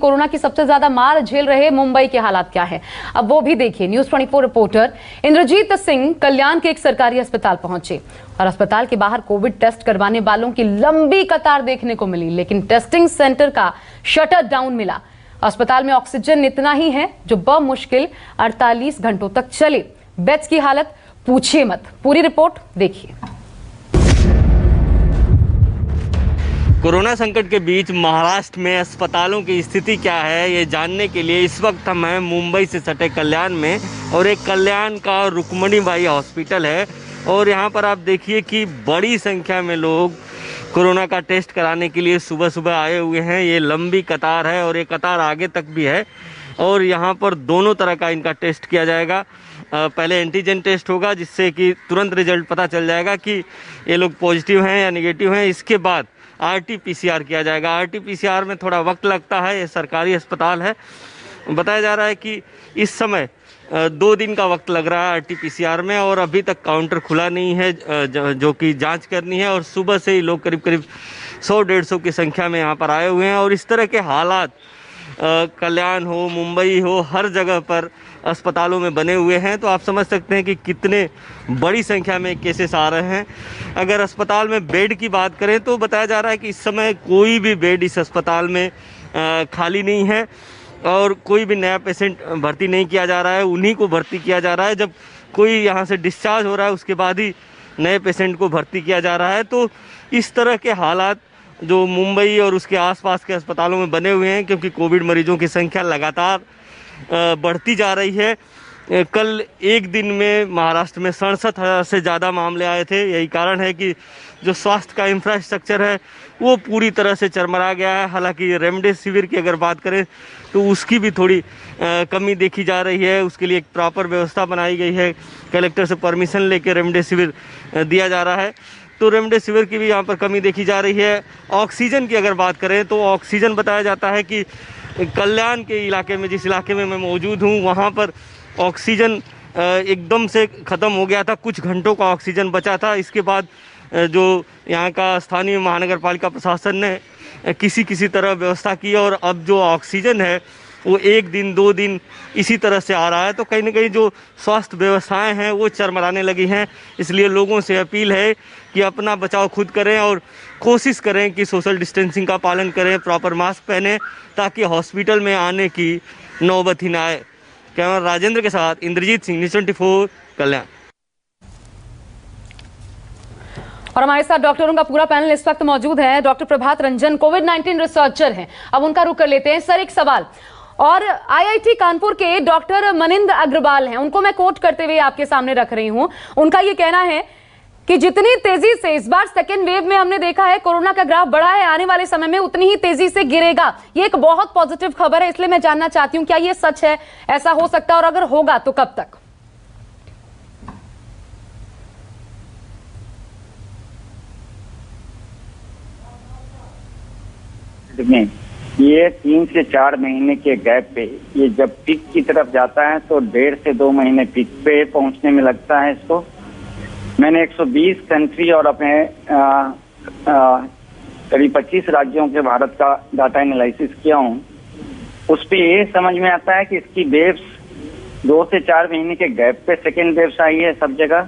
Corona की सबसे ज्यादा मार झेल रहे मुंबई के हालात क्या है, अब वो भी देखिए। न्यूज़ 24 रिपोर्टर इंद्रजीत सिंह कल्याण के एक सरकारी अस्पताल पहुंचे और अस्पताल के बाहर कोविड टेस्ट करवाने वालों की लंबी कतार देखने को मिली, लेकिन टेस्टिंग सेंटर का शटर डाउन मिला। अस्पताल में ऑक्सीजन इतना ही है जो बमुश्किल 48 घंटों तक चले। बेड्स की हालत पूछिए मत। पूरी रिपोर्ट देखिए। कोरोना संकट के बीच महाराष्ट्र में अस्पतालों की स्थिति क्या है, ये जानने के लिए इस वक्त हम हैं मुंबई से सटे कल्याण में, और एक कल्याण का रुक्मणीबाई हॉस्पिटल है। और यहाँ पर आप देखिए कि बड़ी संख्या में लोग कोरोना का टेस्ट कराने के लिए सुबह सुबह आए हुए हैं। ये लंबी कतार है और ये कतार आगे तक भी है, और यहाँ पर दोनों तरह का इनका टेस्ट किया जाएगा। पहले एंटीजन टेस्ट होगा, जिससे कि तुरंत रिजल्ट पता चल जाएगा कि ये लोग पॉजिटिव हैं या निगेटिव हैं। इसके बाद RT-PCR किया जाएगा। RT-PCR में थोड़ा वक्त लगता है, ये सरकारी अस्पताल है। बताया जा रहा है कि इस समय 2 दिन का वक्त लग रहा है RT-PCR में, और अभी तक काउंटर खुला नहीं है जो कि जांच करनी है। और सुबह से ही लोग करीब 100-150 की संख्या में यहाँ पर आए हुए हैं। और इस तरह के हालात कल्याण हो, मुंबई हो, हर जगह पर अस्पतालों में बने हुए हैं। तो आप समझ सकते हैं कि कितने बड़ी संख्या में केसेस आ रहे हैं। अगर अस्पताल में बेड की बात करें तो बताया जा रहा है कि इस समय कोई भी बेड इस अस्पताल में खाली नहीं है, और कोई भी नया पेशेंट भर्ती नहीं किया जा रहा है। उन्हीं को भर्ती किया जा रहा है। जब कोई यहाँ से डिस्चार्ज हो रहा है उसके बाद ही नए पेशेंट को भर्ती किया जा रहा है। तो इस तरह के हालात जो मुंबई और उसके आसपास के अस्पतालों में बने हुए हैं, क्योंकि कोविड मरीजों की संख्या लगातार बढ़ती जा रही है। कल एक दिन में महाराष्ट्र में 67,000 से ज़्यादा मामले आए थे। यही कारण है कि जो स्वास्थ्य का इंफ्रास्ट्रक्चर है वो पूरी तरह से चरमरा गया है। हालांकि रेमडेसिविर की अगर बात करें तो उसकी भी थोड़ी कमी देखी जा रही है। उसके लिए एक प्रॉपर व्यवस्था बनाई गई है। कलेक्टर से परमिशन लेकर रेमडेसिविर दिया जा रहा है। तो रेमडेसिविर की भी यहाँ पर कमी देखी जा रही है। ऑक्सीजन की अगर बात करें तो ऑक्सीजन बताया जाता है कि कल्याण के इलाके में, जिस इलाके में मैं मौजूद हूँ, वहाँ पर ऑक्सीजन एकदम से ख़त्म हो गया था। कुछ घंटों का ऑक्सीजन बचा था। इसके बाद जो यहाँ का स्थानीय महानगर पालिका प्रशासन ने किसी तरह व्यवस्था की, और अब जो ऑक्सीजन है वो 1 दिन 2 दिन इसी तरह से आ रहा है। तो कहीं ना कहीं जो स्वास्थ्य व्यवस्थाएं हैं वो चरमराने लगी हैं। इसलिए लोगों से अपील है कि अपना बचाव खुद करें और कोशिश करें कि सोशल डिस्टेंसिंग का पालन करें, प्रॉपर मास्क पहनें, ताकि हॉस्पिटल में आने की नौबत ही ना आए। कैमरा राजेंद्र के साथ इंद्रजीत सिंह, न्यूज़ 24 कल्याण। और हमारे साथ डॉक्टरों का पूरा पैनल इस वक्त मौजूद है। डॉक्टर प्रभात रंजन कोविड-19 रिसर्चर हैं। अब उनका रुख कर लेते हैं। सर, एक सवाल, और IIT कानपुर के डॉक्टर मनिंद्र अग्रवाल हैं, उनको मैं कोट करते हुए आपके सामने रख रही हूं। उनका ये कहना है कि जितनी तेजी से इस बार सेकेंड वेव में हमने देखा है कोरोना का ग्राफ बढ़ा है, आने वाले समय में उतनी ही तेजी से गिरेगा। ये एक बहुत पॉजिटिव खबर है, इसलिए मैं जानना चाहती हूं क्या ये सच है, ऐसा हो सकता है, और अगर होगा तो कब तक? में ये 3 से 4 महीने के गैप पे ये जब पीक की तरफ जाता है तो 1.5 से 2 महीने पीक पे पहुंचने में लगता है इसको। मैंने 120 कंट्री और अपने करीब 25 राज्यों के भारत का डाटा एनालिसिस किया हूँ। उस पे ये समझ में आता है कि इसकी वेव्स 2 से 4 महीने के गैप पे सेकेंड वेव्स आई है सब जगह,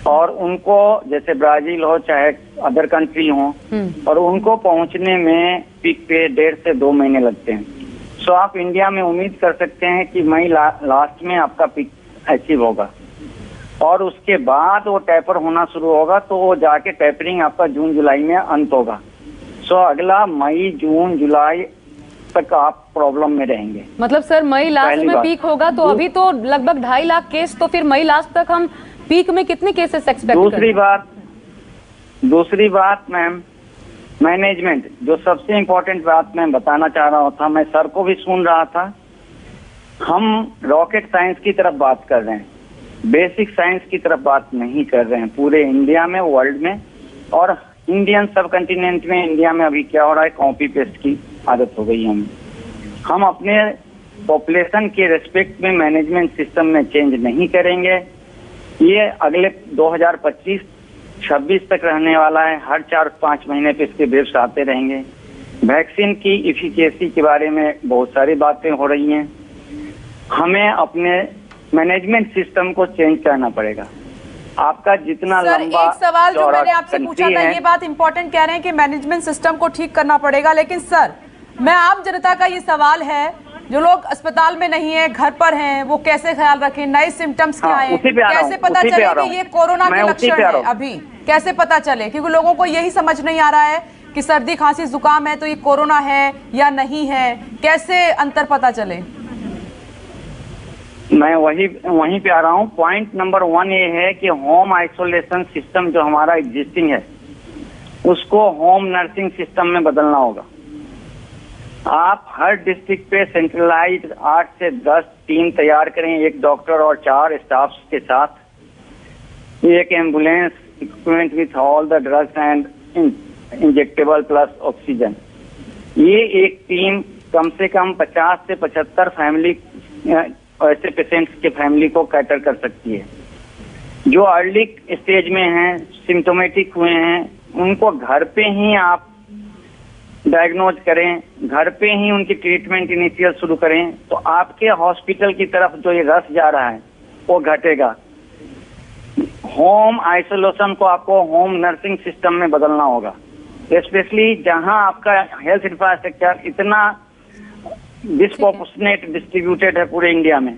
और उनको जैसे ब्राजील हो चाहे अदर कंट्री हो, और उनको पहुंचने में पीक पे 1.5 से 2 महीने लगते हैं। सो आप इंडिया में उम्मीद कर सकते हैं कि मई लास्ट में आपका पीक अचीव होगा, और उसके बाद वो टैपर होना शुरू होगा, तो वो जाके टैपरिंग आपका जून जुलाई में अंत होगा। सो अगला मई जून जुलाई तक आप प्रॉब्लम में रहेंगे। मतलब सर मई लास्ट में पीक होगा, तो अभी तो लगभग 2.5 लाख केस, तो फिर मई लास्ट तक हम पीक में कितने केसेस एक्सपेक्ट करें? दूसरी बात मैम, मैनेजमेंट, जो सबसे इम्पोर्टेंट बात मैं बताना चाह रहा था, मैं सर को भी सुन रहा था। हम रॉकेट साइंस की तरफ बात कर रहे हैं, बेसिक साइंस की तरफ बात नहीं कर रहे हैं। पूरे इंडिया में, वर्ल्ड में और इंडियन सब कंटिनेंट में, इंडिया में अभी क्या हो रहा है, कॉपी पेस्ट की आदत हो गई है हमें। हम अपने पॉपुलेशन के रेस्पेक्ट में मैनेजमेंट सिस्टम में चेंज नहीं करेंगे। ये अगले 2025-26 तक रहने वाला है। हर 4-5 महीने पे इसके वेव्स आते रहेंगे। वैक्सीन की इफिकेसी के बारे में बहुत सारी बातें हो रही हैं। हमें अपने मैनेजमेंट सिस्टम को चेंज करना पड़ेगा। आपका जितना सर, लंबा एक सवाल जो चौड़ा मैंने आपसे पूछा था, ये बात इंपॉर्टेंट कह रहे हैं कि मैनेजमेंट सिस्टम को ठीक करना पड़ेगा, लेकिन सर मैं आम जनता का ये सवाल है, जो लोग अस्पताल में नहीं है, घर पर हैं, वो कैसे ख्याल रखें? नए सिम्टम्स क्या हैं? कैसे पता चले कि ये कोरोना के लक्षण है? अभी कैसे पता चले? क्योंकि लोगों को यही समझ नहीं आ रहा है कि सर्दी खांसी जुकाम है तो ये कोरोना है या नहीं है, कैसे अंतर पता चले? मैं वहीं पे आ रहा हूँ। पॉइंट नंबर 1 ये है कि होम आइसोलेशन सिस्टम जो हमारा एग्जिस्टिंग है उसको होम नर्सिंग सिस्टम में बदलना होगा। आप हर डिस्ट्रिक्ट पे सेंट्रलाइज्ड 8 से 10 टीम तैयार करें, 1 डॉक्टर और 4 स्टाफ के साथ, 1 ambulance equipment with all the drugs and injectable plus oxygen. ये एक टीम कम से कम 50 से 75 फैमिली ऐसे पेशेंट्स के फैमिली को कैटर कर सकती है। जो अर्ली स्टेज में हैं, सिम्टोमेटिक हुए हैं, उनको घर पे ही आप डायग्नोज करें, घर पे ही उनकी ट्रीटमेंट इनिशियल शुरू करें, तो आपके हॉस्पिटल की तरफ जो ये रश जा रहा है वो घटेगा। होम आइसोलेशन को आपको होम नर्सिंग सिस्टम में बदलना होगा, स्पेशली जहां आपका हेल्थ इंफ्रास्ट्रक्चर इतना डिस्प्रोपोर्शनेट डिस्ट्रीब्यूटेड है पूरे इंडिया में।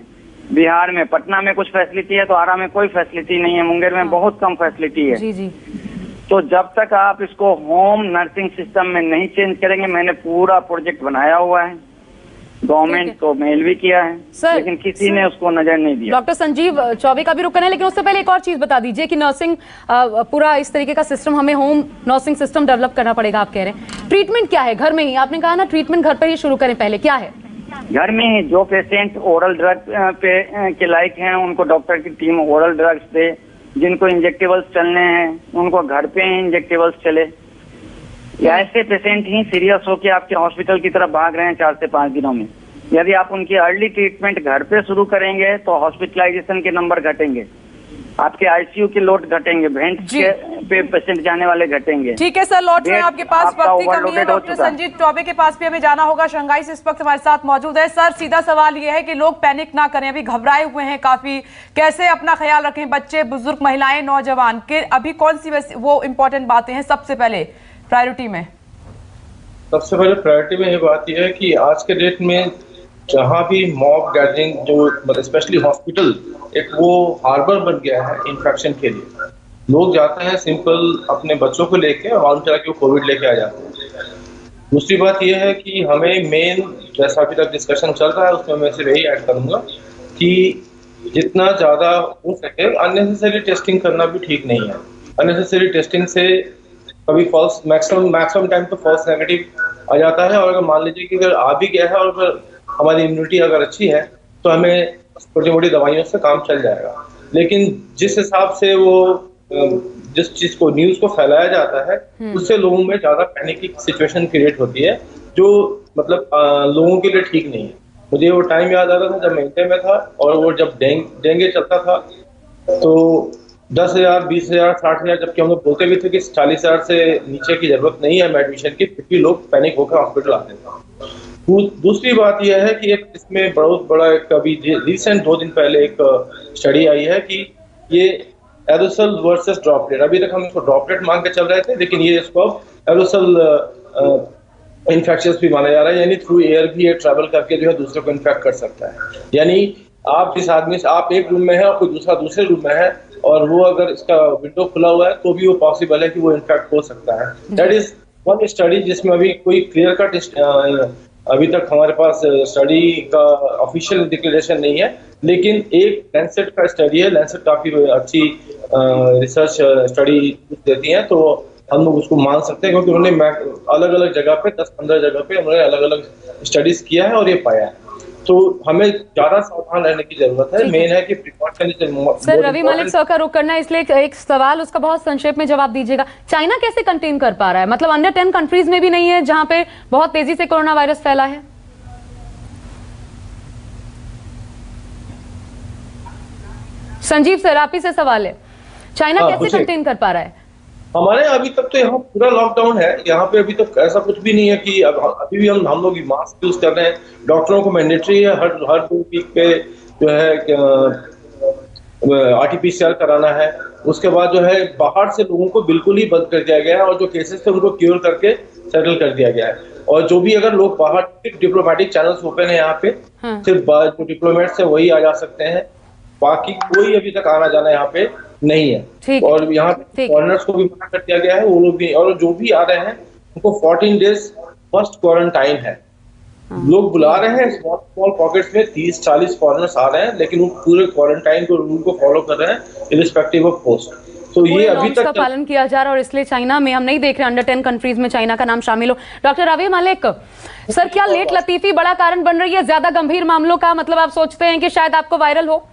बिहार में पटना में कुछ फैसिलिटी है तो आरा में कोई फैसिलिटी नहीं है, मुंगेर में बहुत कम फैसिलिटी है। जी जी। तो जब तक आप इसको होम नर्सिंग सिस्टम में नहीं चेंज करेंगे, मैंने पूरा प्रोजेक्ट बनाया हुआ है, गवर्नमेंट को मेल भी किया है, लेकिन किसी ने उसको नजर नहीं दिया। डॉक्टर संजीव चौबे का भी रुकना है, लेकिन उससे पहले एक और चीज बता दीजिए कि नर्सिंग पूरा इस तरीके का सिस्टम, हमें होम नर्सिंग सिस्टम डेवलप करना पड़ेगा आप कह रहे हैं। ट्रीटमेंट क्या है घर में ही? आपने कहा ना ट्रीटमेंट घर पर ही शुरू करें, पहले क्या है? घर में ही जो पेशेंट ओरल ड्रग पे के लायक हैं उनको डॉक्टर की टीम ओरल ड्रग्स दे, जिनको इंजेक्टेबल्स चलने हैं उनको घर पे ही इंजेक्टेबल्स चले। ऐसे पेशेंट ही सीरियस होकर आपके हॉस्पिटल की तरफ भाग रहे हैं 4 से 5 दिनों में। यदि आप उनकी अर्ली ट्रीटमेंट घर पे शुरू करेंगे तो हॉस्पिटलाइजेशन के नंबर घटेंगे, आपके आईसीयू के लोड घटेंगे, वेंट पे पेशेंट जाने वाले घटेंगे। ठीक है सर, लौट रहे हैं आपके पास, वक्त की कमी है। डॉक्टर संजीव चौबे के पास भी हमें जाना होगा, शंघाई से इस वक्त हमारे साथ मौजूद है। सर सीधा सवाल ये है कि लोग पैनिक ना करें, अभी घबराए हुए हैं काफी, कैसे अपना ख्याल रखें? बच्चे, बुजुर्ग, महिलाएं, नौजवान के अभी कौन सी वो इंपॉर्टेंट बातें हैं सबसे पहले प्रायोरिटी में? सबसे पहले प्रायोरिटी में ये बात यह है कि आज के डेट में जहाँ भी मॉब गैदरिंग, जो स्पेशली हॉस्पिटल एक वो हार्बर बन गया है इन्फेक्शन के लिए। लोग जाते हैं सिंपल अपने बच्चों को लेके और मालूम चला कि वो कोविड लेके आ जाते हैं। दूसरी बात यह है कि हमें मेन, जैसा अभी तक डिस्कशन चल रहा है उसमें मैं सिर्फ यही ऐड करूंगा कि जितना ज़्यादा हो सके अननेसेसरी टेस्टिंग करना भी ठीक नहीं है। अननेसेसरी टेस्टिंग से कभी फॉल्स, मैक्सिमम टाइम तो फॉल्स नेगेटिव आ जाता है, और अगर मान लीजिए कि अगर आ भी गया है और अगर हमारी इम्यूनिटी अगर अच्छी है तो हमें छोटी मोटी दवाइयों से काम चल जाएगा। लेकिन जिस हिसाब से वो जिस चीज को, न्यूज को फैलाया जाता है, उससे लोगों में ज्यादा पैनिक की सिचुएशन क्रिएट होती है, जो मतलब लोगों के लिए ठीक नहीं है। मुझे वो टाइम याद आ रहा था जब मैं इंटर में था और वो जब डेंगू चलता था तो 10,000, 20,000, 60,000, जबकि हम लोग बोलते भी थे कि 40,000 से नीचे की जरूरत नहीं है एडमिशन की, फिर भी लोग पैनिक होकर हॉस्पिटल आते थे। दूसरी बात यह है कि एक इसमें बहुत बड़ा एक अभी रिसेंट 2 दिन पहले एक स्टडी आई है कि ये एरोसल वर्सेस ड्रॉपलेट, अभी तक हम इसको ड्रॉपलेट मान के चल रहे थे, लेकिन ये इसको एरोसल इन्फेक्शंस भी माना जा रहा है, यानी थ्रू एयर भी ये ट्रैवल करके जो है दूसरे को इन्फेक्ट कर सकता है। यानी आप जिस आदमी से, आप एक रूम में है और कोई दूसरा दूसरे रूम में है और वो अगर इसका विंडो खुला हुआ है तो भी वो पॉसिबल है कि वो इन्फेक्ट हो सकता है। दैट इज वन स्टडी जिसमें अभी कोई क्लियर कट अभी तक हमारे पास स्टडी का ऑफिशियल डिक्लेरेशन नहीं है, लेकिन एक लैंसेट का स्टडी है। लैंसेट काफी अच्छी रिसर्च स्टडी देती है, तो हम लोग उसको मान सकते हैं क्योंकि उन्होंने अलग अलग जगह पे 10-15 जगह पे उन्होंने अलग अलग स्टडीज किया है और ये पाया है। तो हमें ज्यादा सावधान रहने की जरूरत है। मेन है कि precaution. Sir Ravi Malik sir का रुख करना, इसलिए एक सवाल उसका बहुत संक्षेप में जवाब दीजिएगा। चाइना कैसे कंटेन कर पा रहा है? मतलब अन्य 10 कंट्रीज में भी नहीं है जहां पे बहुत तेजी से कोरोना वायरस फैला है? संजीव सर आप ही से सवाल है, चाइना कैसे कंटेन कर पा रहा है? हमारे यहाँ अभी तक तो यहाँ पूरा लॉकडाउन है। यहाँ पे अभी तक ऐसा कुछ भी नहीं है कि अभी भी हम लोग मास्क यूज कर रहे हैं। डॉक्टरों को मैंडेटरी है हर 2 वीक पे जो है RT-PCR कराना है। उसके बाद जो है बाहर से लोगों को बिल्कुल ही बंद कर दिया गया है, और जो केसेस थे उनको क्योर करके सेटल कर दिया गया है। और जो भी अगर लोग बाहर, डिप्लोमेटिक चैनल्स ओपन है यहाँ पे, सिर्फ जो डिप्लोमेट्स है वही आ जा सकते हैं, बाकी कोई अभी तक आना जाना यहाँ पे नहीं है। और यहाँ पे फॉरेनर्स को भी मना कर दिया गया है, वो लोग भी, और जो भी आ रहे हैं उनको 14 डेज फर्स्ट क्वारंटाइन है। लोग बुला रहे हैं स्मॉल पॉकेट्स में 30-40 फॉरेनर्स आ रहे हैं, लेकिन वो पूरे क्वारंटाइन को रूल को फॉलो कर रहे हैं इरिस्पेक्टिव ऑफ पोस्ट। तो ये अभी तक का पालन किया जा रहा है, और इसलिए चाइना में हम नहीं देख रहे अंडर 10 कंट्रीज में चाइना का नाम शामिल हो। डॉक्टर रवि मलिक सर, क्या लेट लतीफी बड़ा कारण बन रही है ज्यादा गंभीर मामलों का? मतलब आप सोचते हैं कि शायद आपको वायरल हो?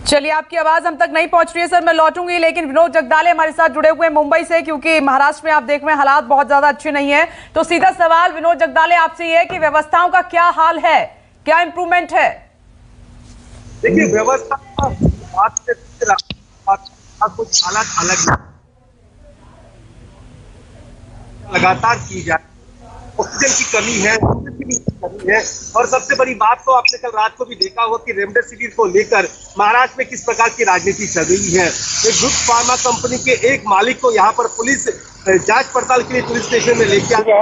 चलिए, आपकी आवाज हम तक नहीं पहुंच रही है सर, मैं लौटूंगी, लेकिन विनोद जगदाले हमारे साथ जुड़े हुए हैं मुंबई से, क्योंकि महाराष्ट्र में आप देख रहे हैं हालात बहुत ज्यादा अच्छे नहीं है। तो सीधा सवाल विनोद जगदाले आपसे ये है कि व्यवस्थाओं का क्या हाल है, क्या इंप्रूवमेंट है? देखिए, व्यवस्था कुछ हालात अलग लगातार की जाए। ऑक्सीजन की कमी है, और सबसे बड़ी बात तो आपने कल रात को भी देखा होगा कि रेमडेसिविर को लेकर महाराष्ट्र में किस प्रकार की राजनीति चल रही है। एक गुड फार्मा कंपनी के एक मालिक को यहाँ पर पुलिस जांच पड़ताल के लिए पुलिस स्टेशन में लेके आ गया।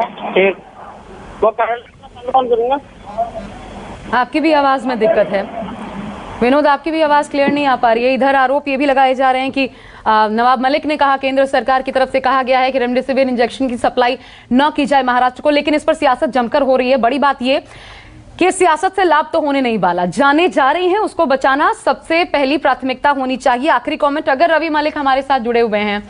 आपकी भी आवाज में दिक्कत है विनोद, आपकी भी आवाज क्लियर नहीं आ पा रही है। इधर आरोप ये भी लगाए जा रहे हैं कि नवाब मलिक ने कहा, केंद्र सरकार की तरफ से कहा गया है कि रेमडेसिविर इंजेक्शन की सप्लाई न की जाए महाराष्ट्र को, लेकिन इस पर सियासत जमकर हो रही है। बड़ी बात ये कि सियासत से लाभ तो होने नहीं वाला, जाने जा रही हैं उसको बचाना सबसे पहली प्राथमिकता होनी चाहिए। आखिरी कमेंट अगर रवि मलिक हमारे साथ जुड़े हुए हैं।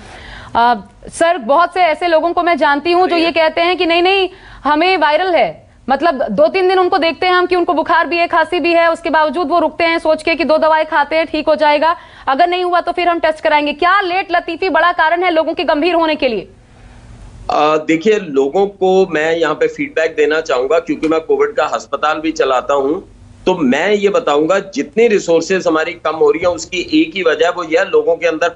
सर, बहुत से ऐसे लोगों को मैं जानती हूं जो ये कहते हैं कि नहीं नहीं हमें वायरल है, मतलब 2-3 दिन उनको देखते हैं हम कि उनको बुखार भी है, खांसी भी है, उसके बावजूद वो रुकते हैं सोच के कि 2 दवाएं खाते हैं ठीक हो जाएगा, अगर नहीं हुआ तो फिर हम टेस्ट कराएंगे। क्या लेट लतीफी बड़ा कारण है लोगों के गंभीर होने के लिए? देखिए, लोगों को मैं यहाँ पे फीडबैक देना चाहूंगा, क्योंकि मैं कोविड का अस्पताल भी चलाता हूं, तो मैं ये बताऊंगा जितनी रिसोर्सेज हमारी कम हो रही है उसकी एक ही वजह, वो यह लोगों के अंदर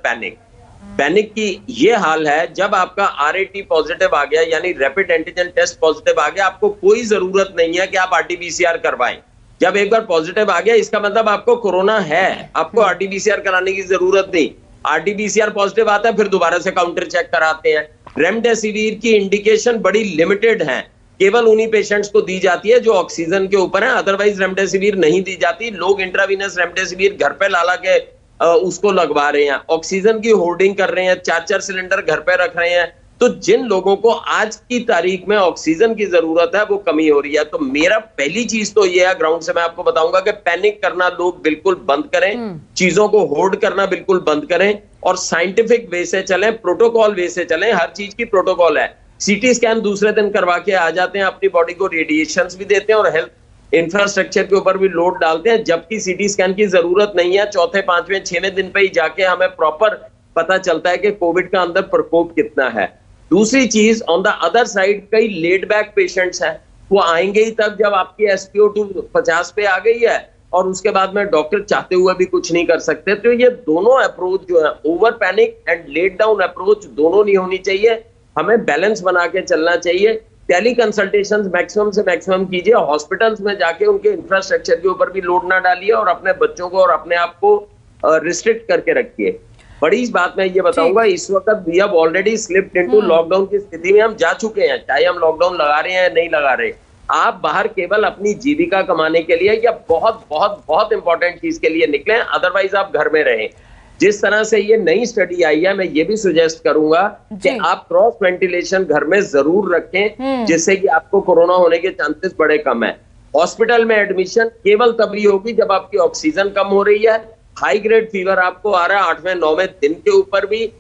पैनिक की ये हाल है। जब आपका RAT पॉजिटिव आ गया, यानी रैपिड एंटीजन टेस्ट पॉजिटिव आ गया, आपको कोई जरूरत नहीं है कि आप RT-PCR करवाएं। जब एक बार पॉजिटिव आ गया, इसका मतलब आपको कोरोना है, आपको RT-PCR कराने की जरूरत नहीं। RT-PCR पॉजिटिव आता है, फिर दोबारा से काउंटर चेक कराते हैं। रेमडेसिविर की इंडिकेशन बड़ी लिमिटेड है, केवल उन्हीं पेशेंट्स को दी जाती है जो ऑक्सीजन के ऊपर है, अदरवाइज रेमडेसिविर नहीं दी जाती। लोग इंट्रावीनस रेमडेसिविर घर पे ला के उसको लगवा रहे हैं, ऑक्सीजन की होर्डिंग कर रहे हैं, 4-4 सिलेंडर घर पे रख रहे हैं। तो जिन लोगों को आज की तारीख में ऑक्सीजन की जरूरत है वो कमी हो रही है। तो मेरा पहली चीज तो ये है, ग्राउंड से मैं आपको बताऊंगा कि पैनिक करना लोग बिल्कुल बंद करें, चीजों को होल्ड करना बिल्कुल बंद करें, और साइंटिफिक वे से चलें, प्रोटोकॉल वे से चलें। हर चीज की प्रोटोकॉल है। CT स्कैन दूसरे दिन करवा के आ जाते हैं, अपनी बॉडी को रेडिएशंस भी देते हैं और हेल्थ इंफ्रास्ट्रक्चर के ऊपर भी लोड डालते हैं, जबकि CT स्कैन की जरूरत नहीं है। 4थे, 5वें, 6वें दिन पे ही जाके हमें प्रॉपर पता चलता है कि कोविड का अंदर प्रकोप कितना है। दूसरी चीज, ऑन द अदर साइड कई लेड बैक पेशेंट्स हैं, वो आएंगे ही तब जब आपकी SpO2 50 पे आ गई है, और उसके बाद में डॉक्टर चाहते हुए भी कुछ नहीं कर सकते। तो ये दोनों अप्रोच जो है, over panic and let down approach, दोनों नहीं होनी चाहिए। हमें बैलेंस बना के चलना चाहिए। टेली कंसल्टेशंस मैक्सिमम से मैक्सिमम कीजिए, हॉस्पिटल्स में जाके उनके इंफ्रास्ट्रक्चर के ऊपर भी लोड ना डालिए, और अपने बच्चों को और अपने आप को रिस्ट्रिक्ट करके रखिए। बड़ी बात मैं ये बताऊंगा, इस वक्त we have already slipped into lockdown की स्थिति में हम जा चुके हैं, चाहे हम लॉकडाउन लगा रहे हैं या नहीं लगा रहे। आप बाहर केवल अपनी जीविका कमाने के लिए या बहुत बहुत बहुत इंपॉर्टेंट चीज के लिए निकले, अदरवाइज आप घर में रहें। जिस तरह से ये नई स्टडी आई है, मैं ये भी सुजेस्ट करूंगा कि आप क्रॉस वेंटिलेशन घर में जरूर रखें, जिससे कि आपको कोरोना होने के चांसेस बड़े कम है। हॉस्पिटल में एडमिशन केवल तभी होगी जब आपकी ऑक्सीजन कम हो रही है, हाई ग्रेड फीवर आपको आ रहा है 8वें 9वें दिन के ऊपर भी,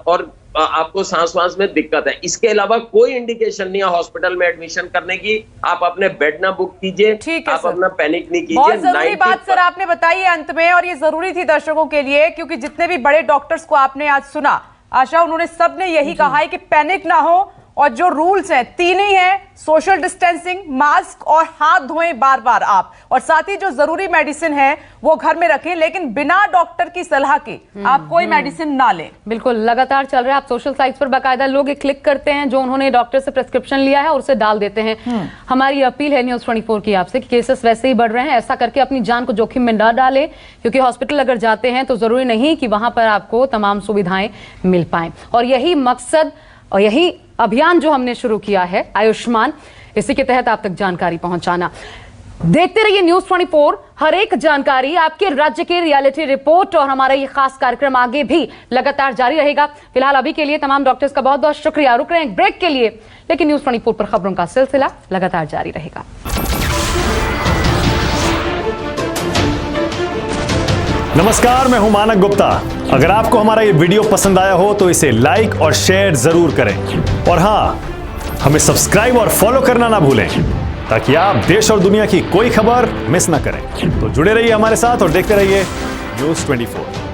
और आपको सांस में दिक्कत है। इसके अलावा कोई इंडिकेशन नहीं है हॉस्पिटल में एडमिशन करने की। आप अपने बेड ना बुक कीजिए, आप अपना पैनिक नहीं कीजिए। बहुत जरूरी बात सर आपने बताई है अंत में, और ये जरूरी थी दर्शकों के लिए, क्योंकि जितने भी बड़े डॉक्टर्स को आपने आज सुना, आशा उन्होंने सबने यही कहा है कि पैनिक ना हो और जो रूल्स हैं तीन ही हैं, सोशल डिस्टेंसिंग, मास्क और हाथ धोएं बार बार आप, और साथ ही जो जरूरी मेडिसिन है वो घर में रखें, लेकिन बिना डॉक्टर की सलाह के आप कोई मेडिसिन ना लें। बिल्कुल लगातार चल रहा है। आप सोशल साइट्स पर बाकायदा लोग एक क्लिक करते हैं जो उन्होंने डॉक्टर से प्रिस्क्रिप्शन लिया है और उसे डाल देते हैं। हमारी अपील है न्यूज़ 24 की आपसे कि केसेस वैसे ही बढ़ रहे हैं, ऐसा करके अपनी जान को जोखिम में न डालें, क्योंकि हॉस्पिटल अगर जाते हैं तो जरूरी नहीं कि वहां पर आपको तमाम सुविधाएं मिल पाएं। और यही मकसद और यही अभियान जो हमने शुरू किया है आयुष्मान, इसी के तहत आप तक जानकारी पहुंचाना। देखते रहिए न्यूज़ 24, हर एक जानकारी आपके राज्य की रियलिटी रिपोर्ट, और हमारा ये खास कार्यक्रम आगे भी लगातार जारी रहेगा। फिलहाल अभी के लिए तमाम डॉक्टर्स का बहुत बहुत शुक्रिया। रुक रहे हैं एक ब्रेक के लिए, लेकिन न्यूज़ 24 पर खबरों का सिलसिला लगातार जारी रहेगा। नमस्कार, मैं हूं मानक गुप्ता। अगर आपको हमारा ये वीडियो पसंद आया हो तो इसे लाइक और शेयर जरूर करें, और हां, हमें सब्सक्राइब और फॉलो करना ना भूलें ताकि आप देश और दुनिया की कोई खबर मिस ना करें। तो जुड़े रहिए हमारे साथ और देखते रहिए न्यूज़ 24।